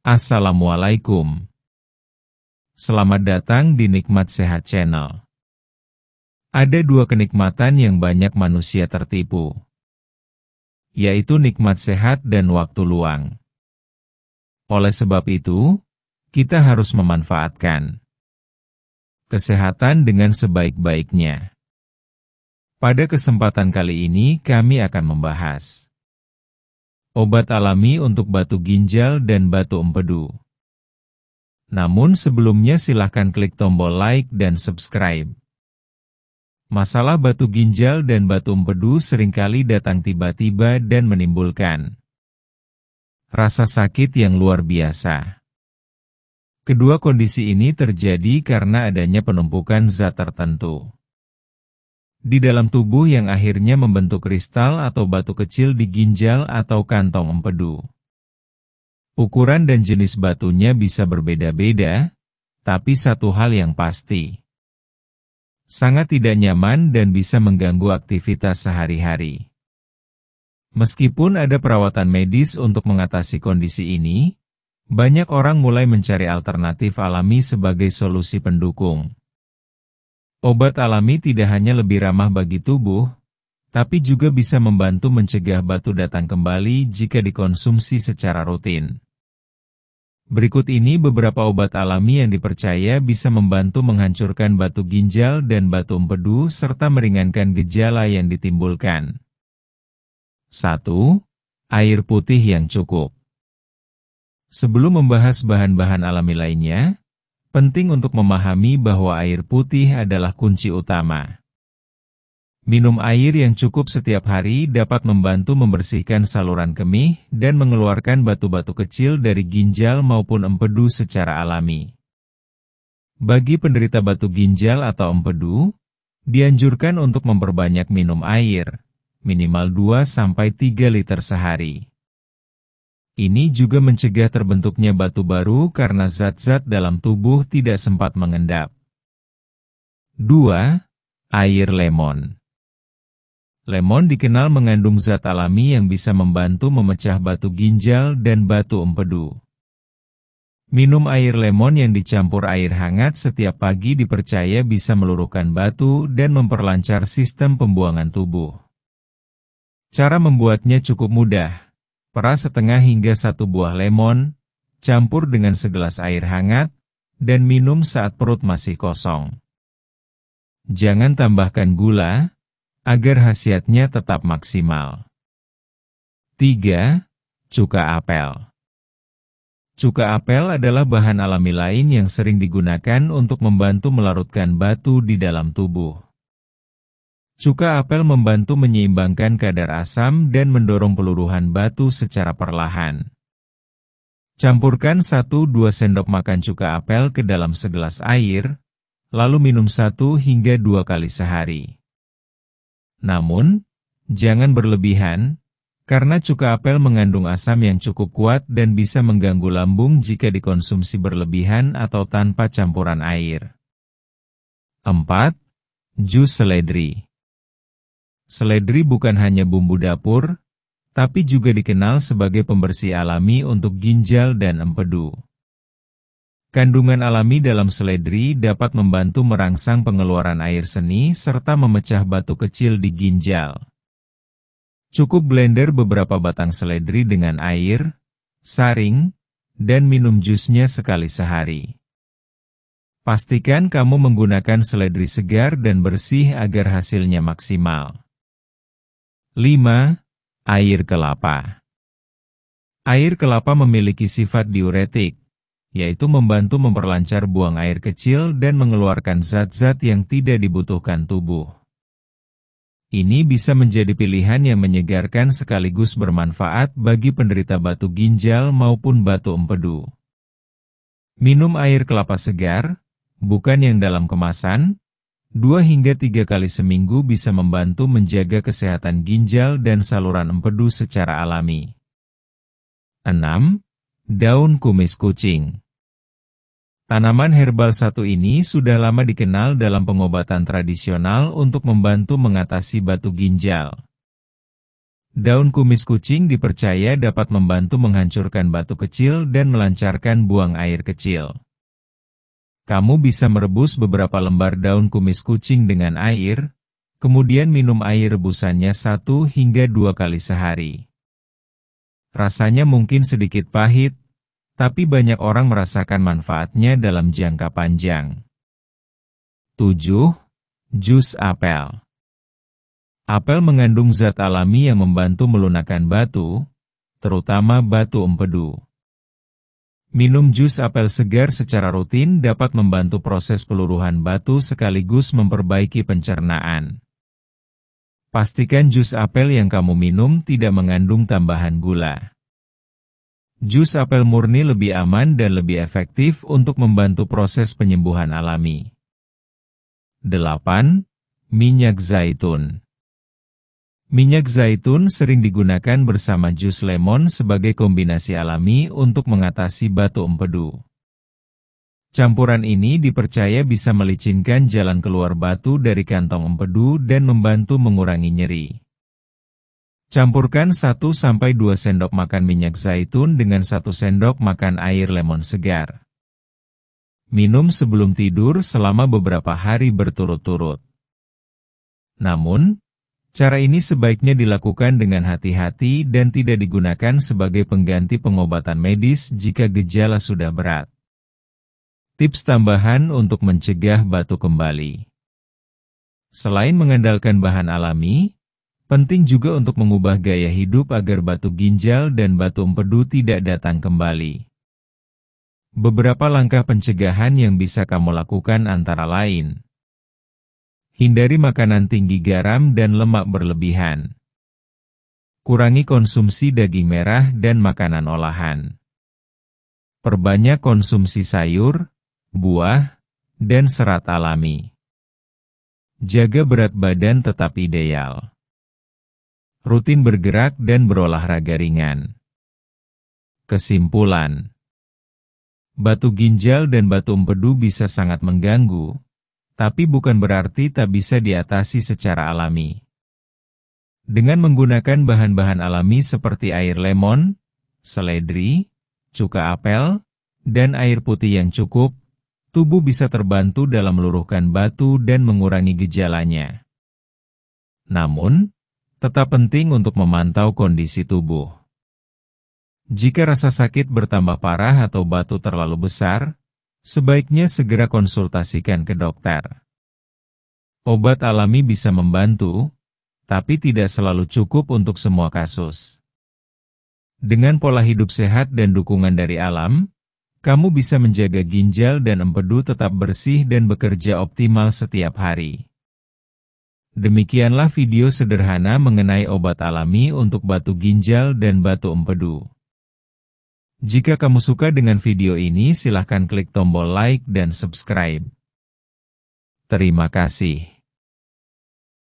Assalamualaikum. Selamat datang di Nikmat Sehat Channel. Ada dua kenikmatan yang banyak manusia tertipu, yaitu nikmat sehat dan waktu luang. Oleh sebab itu, kita harus memanfaatkan kesehatan dengan sebaik-baiknya. Pada kesempatan kali ini kami akan membahas obat alami untuk batu ginjal dan batu empedu. Namun sebelumnya silahkan klik tombol like dan subscribe. Masalah batu ginjal dan batu empedu seringkali datang tiba-tiba dan menimbulkan rasa sakit yang luar biasa. Kedua kondisi ini terjadi karena adanya penumpukan zat tertentu di dalam tubuh yang akhirnya membentuk kristal atau batu kecil di ginjal atau kantong empedu. Ukuran dan jenis batunya bisa berbeda-beda, tapi satu hal yang pasti, sangat tidak nyaman dan bisa mengganggu aktivitas sehari-hari. Meskipun ada perawatan medis untuk mengatasi kondisi ini, banyak orang mulai mencari alternatif alami sebagai solusi pendukung. Obat alami tidak hanya lebih ramah bagi tubuh, tapi juga bisa membantu mencegah batu datang kembali jika dikonsumsi secara rutin. Berikut ini beberapa obat alami yang dipercaya bisa membantu menghancurkan batu ginjal dan batu empedu serta meringankan gejala yang ditimbulkan. 1. Air putih yang cukup. Sebelum membahas bahan-bahan alami lainnya, penting untuk memahami bahwa air putih adalah kunci utama. Minum air yang cukup setiap hari dapat membantu membersihkan saluran kemih dan mengeluarkan batu-batu kecil dari ginjal maupun empedu secara alami. Bagi penderita batu ginjal atau empedu, dianjurkan untuk memperbanyak minum air, minimal 2-3 liter sehari. Ini juga mencegah terbentuknya batu baru karena zat-zat dalam tubuh tidak sempat mengendap. 2. Air lemon. Lemon dikenal mengandung zat alami yang bisa membantu memecah batu ginjal dan batu empedu. Minum air lemon yang dicampur air hangat setiap pagi dipercaya bisa meluruhkan batu dan memperlancar sistem pembuangan tubuh. Cara membuatnya cukup mudah. Peras setengah hingga 1 buah lemon, campur dengan segelas air hangat, dan minum saat perut masih kosong. Jangan tambahkan gula, agar khasiatnya tetap maksimal. 3. Cuka apel. Cuka apel adalah bahan alami lain yang sering digunakan untuk membantu melarutkan batu di dalam tubuh. Cuka apel membantu menyeimbangkan kadar asam dan mendorong peluruhan batu secara perlahan. Campurkan 1-2 sendok makan cuka apel ke dalam segelas air, lalu minum 1 hingga 2 kali sehari. Namun, jangan berlebihan, karena cuka apel mengandung asam yang cukup kuat dan bisa mengganggu lambung jika dikonsumsi berlebihan atau tanpa campuran air. 4. Jus seledri. Seledri bukan hanya bumbu dapur, tapi juga dikenal sebagai pembersih alami untuk ginjal dan empedu. Kandungan alami dalam seledri dapat membantu merangsang pengeluaran air seni serta memecah batu kecil di ginjal. Cukup blender beberapa batang seledri dengan air, saring, dan minum jusnya sekali sehari. Pastikan kamu menggunakan seledri segar dan bersih agar hasilnya maksimal. 5. Air kelapa. Air kelapa memiliki sifat diuretik, yaitu membantu memperlancar buang air kecil dan mengeluarkan zat-zat yang tidak dibutuhkan tubuh. Ini bisa menjadi pilihan yang menyegarkan sekaligus bermanfaat bagi penderita batu ginjal maupun batu empedu. Minum air kelapa segar, bukan yang dalam kemasan, 2 hingga 3 kali seminggu bisa membantu menjaga kesehatan ginjal dan saluran empedu secara alami. 6. Daun kumis kucing. Tanaman herbal satu ini sudah lama dikenal dalam pengobatan tradisional untuk membantu mengatasi batu ginjal. Daun kumis kucing dipercaya dapat membantu menghancurkan batu kecil dan melancarkan buang air kecil. Kamu bisa merebus beberapa lembar daun kumis kucing dengan air, kemudian minum air rebusannya 1 hingga 2 kali sehari. Rasanya mungkin sedikit pahit, tapi banyak orang merasakan manfaatnya dalam jangka panjang. 7. Jus apel. Apel mengandung zat alami yang membantu melunakkan batu, terutama batu empedu. Minum jus apel segar secara rutin dapat membantu proses peluruhan batu sekaligus memperbaiki pencernaan. Pastikan jus apel yang kamu minum tidak mengandung tambahan gula. Jus apel murni lebih aman dan lebih efektif untuk membantu proses penyembuhan alami. 8. Minyak zaitun. Minyak zaitun sering digunakan bersama jus lemon sebagai kombinasi alami untuk mengatasi batu empedu. Campuran ini dipercaya bisa melicinkan jalan keluar batu dari kantong empedu dan membantu mengurangi nyeri. Campurkan 1-2 sendok makan minyak zaitun dengan 1 sendok makan air lemon segar. Minum sebelum tidur selama beberapa hari berturut-turut. Namun, cara ini sebaiknya dilakukan dengan hati-hati dan tidak digunakan sebagai pengganti pengobatan medis jika gejala sudah berat. Tips tambahan untuk mencegah batu kembali. Selain mengandalkan bahan alami, penting juga untuk mengubah gaya hidup agar batu ginjal dan batu empedu tidak datang kembali. Beberapa langkah pencegahan yang bisa kamu lakukan antara lain: hindari makanan tinggi garam dan lemak berlebihan. Kurangi konsumsi daging merah dan makanan olahan. Perbanyak konsumsi sayur, buah, dan serat alami. Jaga berat badan tetap ideal. Rutin bergerak dan berolahraga ringan. Kesimpulan: batu ginjal dan batu empedu bisa sangat mengganggu, tapi bukan berarti tak bisa diatasi secara alami. Dengan menggunakan bahan-bahan alami seperti air lemon, seledri, cuka apel, dan air putih yang cukup, tubuh bisa terbantu dalam meluruhkan batu dan mengurangi gejalanya. Namun, tetap penting untuk memantau kondisi tubuh. Jika rasa sakit bertambah parah atau batu terlalu besar, sebaiknya segera konsultasikan ke dokter. Obat alami bisa membantu, tapi tidak selalu cukup untuk semua kasus. Dengan pola hidup sehat dan dukungan dari alam, kamu bisa menjaga ginjal dan empedu tetap bersih dan bekerja optimal setiap hari. Demikianlah video sederhana mengenai obat alami untuk batu ginjal dan batu empedu. Jika kamu suka dengan video ini, silahkan klik tombol like dan subscribe. Terima kasih.